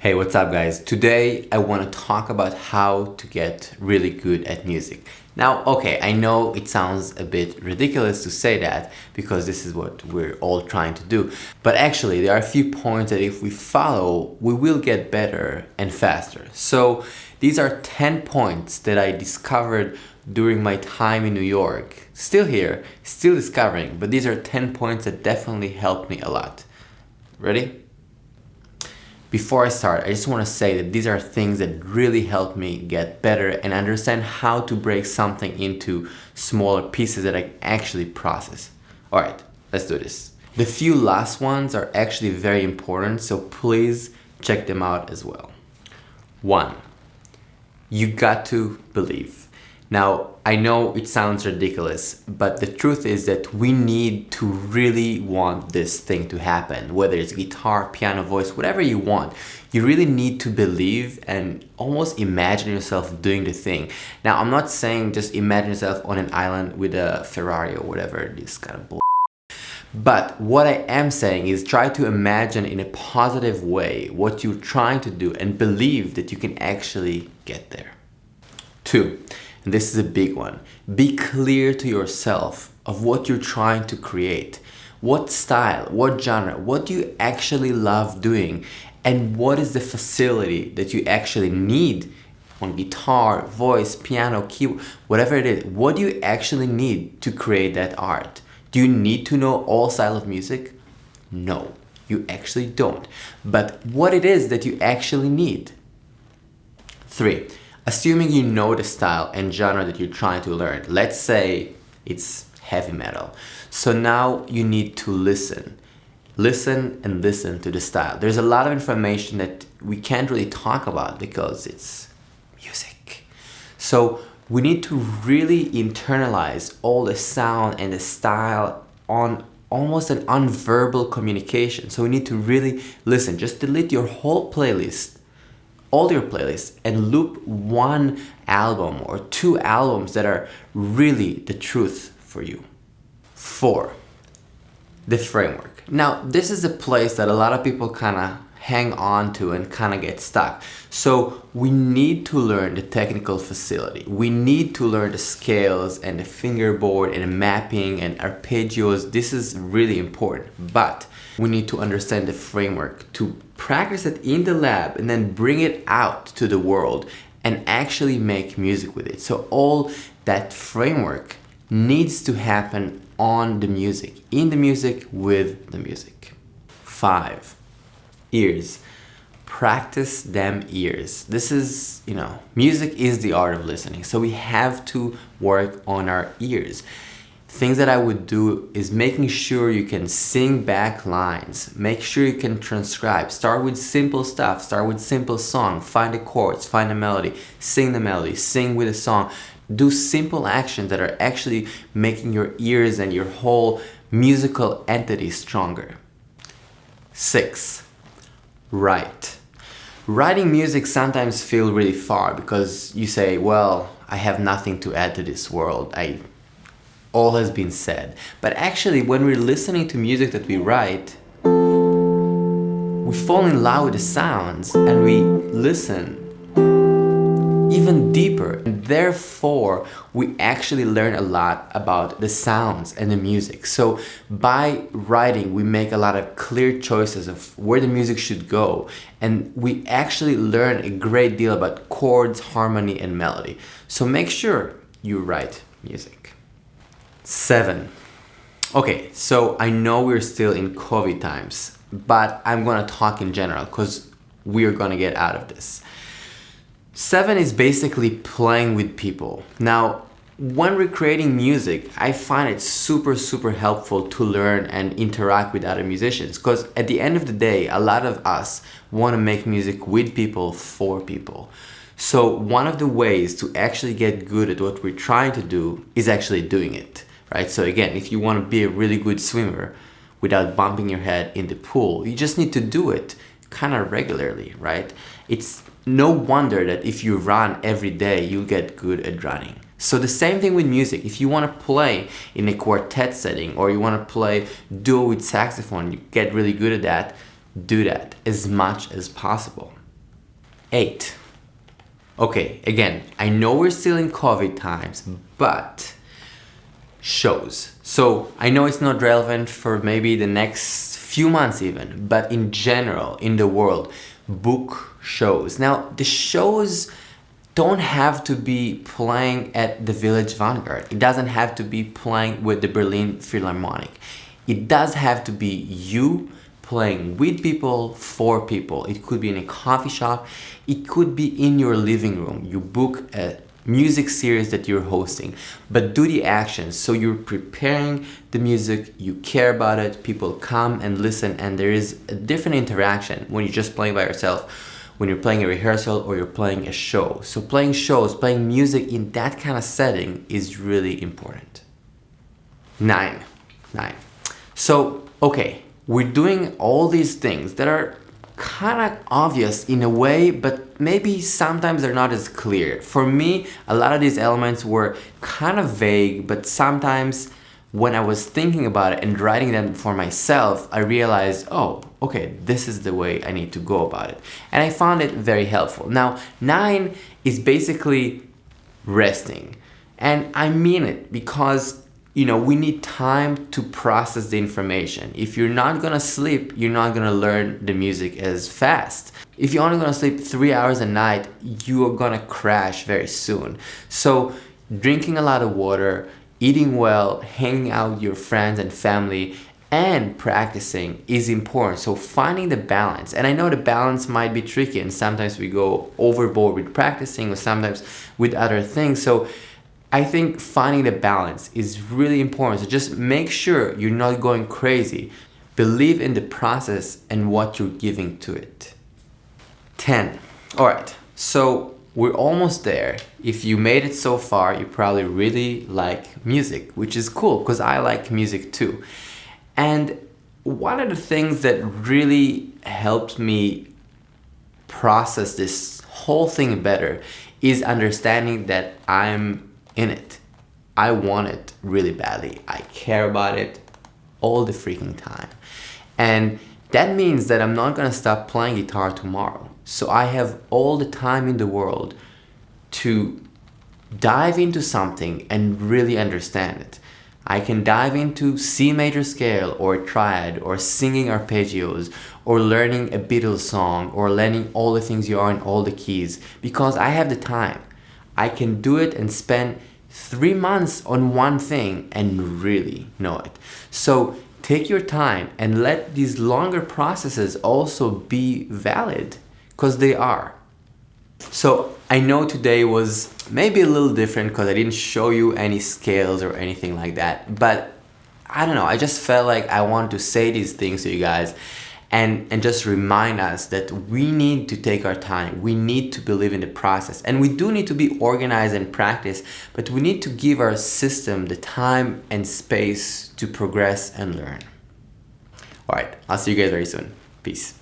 Hey, what's up guys? Today I want to talk about how to get really good at music. Now, okay, I know it sounds a bit ridiculous to say that because this is what we're all trying to do. But actually, there are a few points that if we follow, we will get better and faster. So these are 10 points that I discovered during my time in New York. Still here, still discovering, but these are 10 points that definitely helped me a lot. Ready? Before I start, I just want to say that these are things that really help me get better and understand how to break something into smaller pieces that I actually process. Alright, let's do this. The few last ones are actually very important, so please check them out as well. 1. You got to believe. Now, I know it sounds ridiculous, but the truth is that we need to really want this thing to happen. Whether it's guitar, piano, voice, whatever you want, you really need to believe and almost imagine yourself doing the thing. Now, I'm not saying just imagine yourself on an island with a Ferrari or whatever, this kind of bull. But what I am saying is try to imagine in a positive way what you're trying to do and believe that you can actually get there. 2. And this is a big one. Be clear to yourself of what you're trying to create. What style, what genre, what do you actually love doing, and what is the facility that you actually need on guitar, voice, piano, keyboard, whatever it is. What do you actually need to create that art? Do you need to know all styles of music? No, you actually don't. But what it is that you actually need. 3. Assuming you know the style and genre that you're trying to learn, let's say it's heavy metal. So now you need to listen. Listen and listen to the style. There's a lot of information that we can't really talk about because it's music. So we need to really internalize all the sound and the style on almost an unverbal communication. So we need to really listen. Just delete your whole playlist, all your playlists, and loop one album or 2 albums that are really the truth for you. 4. The framework. Now, this is a place that a lot of people kind of hang on to and kind of get stuck. So we need to learn the technical facility. We need to learn the scales and the fingerboard and the mapping and arpeggios. This is really important, but we need to understand the framework to practice it in the lab and then bring it out to the world and actually make music with it. So all that framework needs to happen on the music, in the music, with the music. 5. Ears. Practice them ears. This is, music is the art of listening. So we have to work on our ears. Things that I would do is making sure you can sing back lines. Make sure you can transcribe. Start with simple stuff. Start with simple song. Find the chords, find the melody, sing with a song. Do simple actions that are actually making your ears and your whole musical entity stronger. 6. Write. Writing music sometimes feels really far because you say, well, I have nothing to add to this world. All has been said. But actually, when we're listening to music that we write, we fall in love with the sounds and we listen even deeper. And therefore, we actually learn a lot about the sounds and the music. So by writing, we make a lot of clear choices of where the music should go. And we actually learn a great deal about chords, harmony, and melody. So make sure you write music. 7. Okay, so I know we're still in COVID times, but I'm gonna talk in general because we're gonna get out of this. 7 is basically playing with people. Now, when we're creating music, I find it super helpful to learn and interact with other musicians because at the end of the day, a lot of us want to make music with people, for people. So one of the ways to actually get good at what we're trying to do is actually doing it. Right? So again, if you want to be a really good swimmer without bumping your head in the pool, you just need to do it kind of regularly, right? It's no wonder that if you run every day, you'll get good at running. So the same thing with music. If you want to play in a quartet setting or you want to play duo with saxophone, you get really good at that, do that as much as possible. 8. Okay, again, I know we're still in COVID times, but shows. So I know it's not relevant for maybe the next few months even, but in general, in the world, book shows. Now, the shows don't have to be playing at the Village Vanguard. It doesn't have to be playing with the Berlin Philharmonic. It does have to be you playing with people, for people. It could be in a coffee shop. It could be in your living room. You book a music series that you're hosting, but do the actions. So you're preparing the music, you care about it, people come and listen, and there is a different interaction when you're just playing by yourself, when you're playing a rehearsal or you're playing a show. So playing shows, playing music in that kind of setting is really important. 9. So, okay, we're doing all these things that are kind of obvious in a way, but maybe sometimes they're not as clear. For me, a lot of these elements were kind of vague, but sometimes when I was thinking about it and writing them for myself, I realized, oh, okay, this is the way I need to go about it. And I found it very helpful. Now, 9 is basically resting. And I mean it because we need time to process the information. If you're not gonna sleep, you're not gonna learn the music as fast. If you're only gonna sleep 3 hours a night, you are gonna crash very soon. So drinking a lot of water, eating well, hanging out with your friends and family, and practicing is important. So finding the balance, and I know the balance might be tricky, and sometimes we go overboard with practicing or sometimes with other things. So I think finding the balance is really important. So just make sure you're not going crazy. Believe in the process and what you're giving to it. 10. All right, so we're almost there. If you made it so far, you probably really like music, which is cool because I like music too. And one of the things that really helped me process this whole thing better is understanding that I'm in it. I want it really badly. I care about it all the freaking time. And that means that I'm not gonna stop playing guitar tomorrow. So I have all the time in the world to dive into something and really understand it. I can dive into C major scale or triad or singing arpeggios or learning a Beatles song or learning all the things you are in all the keys because I have the time. I can do it and spend 3 months on one thing and really know it. So take your time and let these longer processes also be valid because they are. So I know today was maybe a little different because I didn't show you any scales or anything like that, but I don't know, I just felt like I wanted to say these things to you guys and just remind us that we need to take our time. We need to believe in the process, and we do need to be organized and practice, but we need to give our system the time and space to progress and learn. All right, I'll see you guys very soon. Peace.